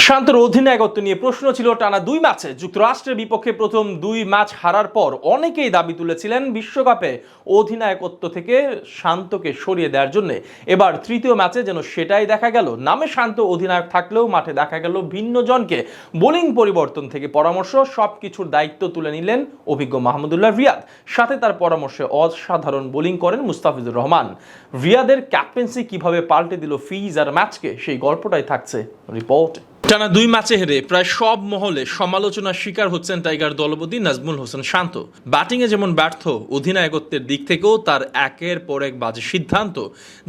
শান্তর অধিনায়কত্ব নিয়ে প্রশ্ন ছিল টানা 2 ম্যাচে যুক্তরাষ্ট্রের বিপক্ষে প্রথম 2 ম্যাচ হারার পর অনেকেই দাবি তুলেছিলেন বিশ্বকাপে অধিনায়কত্ব থেকে শান্তকে সরিয়ে দেওয়ার জন্য। এবার তৃতীয় ম্যাচে যেন সেটাই দেখা গেল। নামে শান্ত অধিনায়ক থাকলেও মাঠে দেখা গেল ভিন্ন জনকে। বোলিং পরিবর্তন থেকে পরামর্শ সবকিছুর দায়িত্ব তুলে নিলেন অভিজ্ঞ মাহমুদুল্লাহ রিয়াদ। সাথে তার পরামর্শে অসাধারণ বোলিং করেন মুস্তাফিজুর রহমান। রিয়াদের ক্যাপ্টেন্সি কিভাবে পাল্টে দিল ফিজ আর ম্যাচকে, সেই গল্পটাই থাকছে রিপোর্ট। টানা 2 ম্যাচে হেরে প্রায় সব মহলে সমালোচনার শিকার হচ্ছেন টাইগার দলপতি নাজমুল হোসেন শান্ত। ব্যাটিংয়ে যেমন ব্যর্থ, অধিনায়কত্বের দিক থেকেও তার একের পর এক বাজে সিদ্ধান্ত,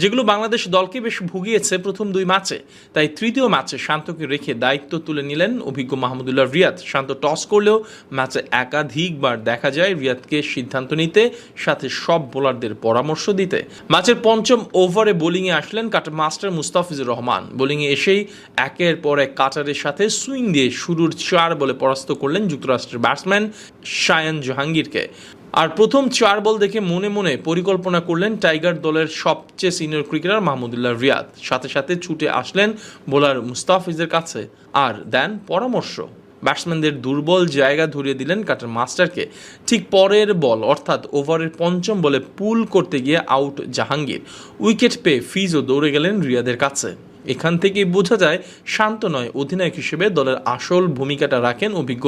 যেগুলো বাংলাদেশ দলকে বেশ ভুগিয়েছে প্রথম 2 ম্যাচে। তাই তৃতীয় ম্যাচে শান্তকে রেখে দায়িত্ব তুলে নিলেন অভিজ্ঞ মাহমুদুল্লাহ রিয়াদ। শান্ত টস করলেও ম্যাচে একাধিকবার দেখা যায় রিয়াদকে সিদ্ধান্ত নিতে, সাথে সব বোলারদের পরামর্শ দিতে। ম্যাচের পঞ্চম ওভারে বোলিংয়ে আসলেন কাটার মাস্টার মুস্তাফিজুর রহমান। বোলিংয়ে এসেই একের পর এক কাটারের সাথে সুইং দিয়ে শুরুর 4 বলে পরাস্ত করলেন যুক্তরাষ্ট্রের ব্যাটসম্যান শায়ান জাহাঙ্গীরকে। আর প্রথম 4 বল দেখে মনে মনে পরিকল্পনা করলেন টাইগার দলের সবচেয়ে সিনিয়র ক্রিকেটার মাহমুদুল্লাহ রিয়াদ। সাথে সাথে ছুটে আসলেন বোলার মুস্তাফিজের কাছে আর দেন পরামর্শ। ব্যাটসম্যানদের দুর্বল জায়গা ধরিয়ে দিলেন কাটার মাস্টারকে। ঠিক পরের বল অর্থাৎ ওভারের পঞ্চম বলে পুল করতে গিয়ে আউট জাহাঙ্গীর। উইকেট পেয়ে ফিজও দৌড়ে গেলেন রিয়াদের কাছে। এখান থেকেই বোঝা যায় শান্ত নয়, অধিনায়ক হিসেবে দলের আসল ভূমিকাটা রাখেন অভিজ্ঞ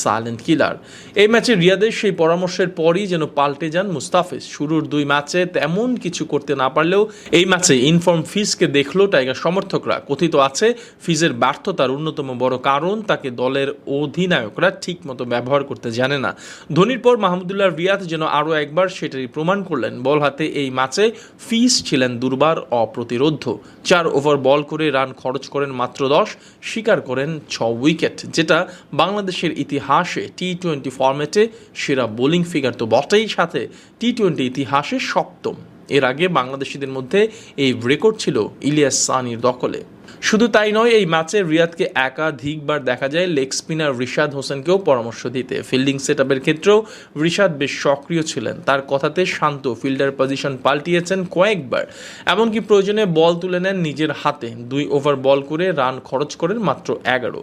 সাইলেন্ট কিলার। এই ম্যাচে রিয়াদের সেই পরামর্শের পরই যেন পাল্টে যান মুস্তাফিজ। শুরুর 2 ম্যাচে তেমন কিছু করতে না পারলেও এই ম্যাচে ইনফর্ম ফিজকে দেখলো টাইগার সমর্থকরা। কথিত আছে ফিজের ব্যর্থতার অন্যতম বড় কারণ তাকে দলের অধিনায়করা ঠিক মতো ব্যবহার করতে জানে না। ধোনির পর মাহমুদুল্লাহ রিয়াদ যেন আরও একবার সেটাই প্রমাণ করলেন। বল হাতে এই ম্যাচে ফিজ ছিলেন দুর্বার অপ্রতিরোধ্য। 4 ওভার বল করে রান খরচ করেন মাত্র 10, শিকার করেন 6 উইকেট, যেটা বাংলাদেশের ইতিহাসে টি-20 ফরম্যাটে সেরা বোলিং ফিগার তো বটেই, সাথে টি-20 ইতিহাসে 7ম। এর আগে বাংলাদেশিদের মধ্যে এই রেকর্ড ছিল ইলিয়াস সানির দখলে। শুধু তাই নয়, এই ম্যাচে রিয়াদকে একাধিকবার দেখা যায় লেগ স্পিনার রিশাদ হোসেনকেও পরামর্শ দিতে। ফিল্ডিং সেটআপের ক্ষেত্রেও রিশাদ বেশ সক্রিয় ছিলেন। তার কথাতে শান্ত ফিল্ডার পজিশন পাল্টিয়েছেন কয়েকবার, এমনকি প্রয়োজনে বল তুলে নেন নিজের হাতে। 2 ওভার বল করে রান খরচ করেন মাত্র 11।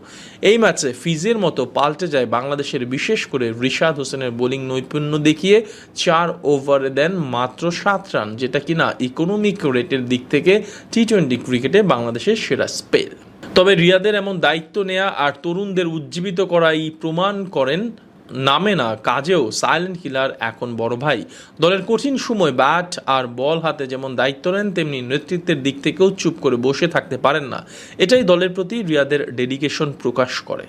এই ম্যাচে ফিজের মতো পাল্টে যায় বাংলাদেশের, বিশেষ করে রিশাদ হোসেনের বোলিং নৈপুণ্য দেখিয়ে 4 ওভারে দেন মাত্র 7 রান, যেটা কিনা ইকোনমিক রেটের দিক থেকে টি-20 ক্রিকেটে বাংলাদেশের সেরা স্পেল। তবে রিয়াদের এমন দায়িত্ব নেয়া আর তরুণদের উজ্জীবিত করাই প্রমাণ করেন নামে না কাজেও সাইলেন্ট কিলার এখন বড় ভাই। দলের কঠিন সময় ব্যাট আর বল হাতে যেমন দায়িত্ব নেন, তেমনি নেতৃত্বের দিক থেকেও চুপ করে বসে থাকতে পারেন না। এটাই দলের প্রতি রিয়াদের ডেডিকেশন প্রকাশ করে।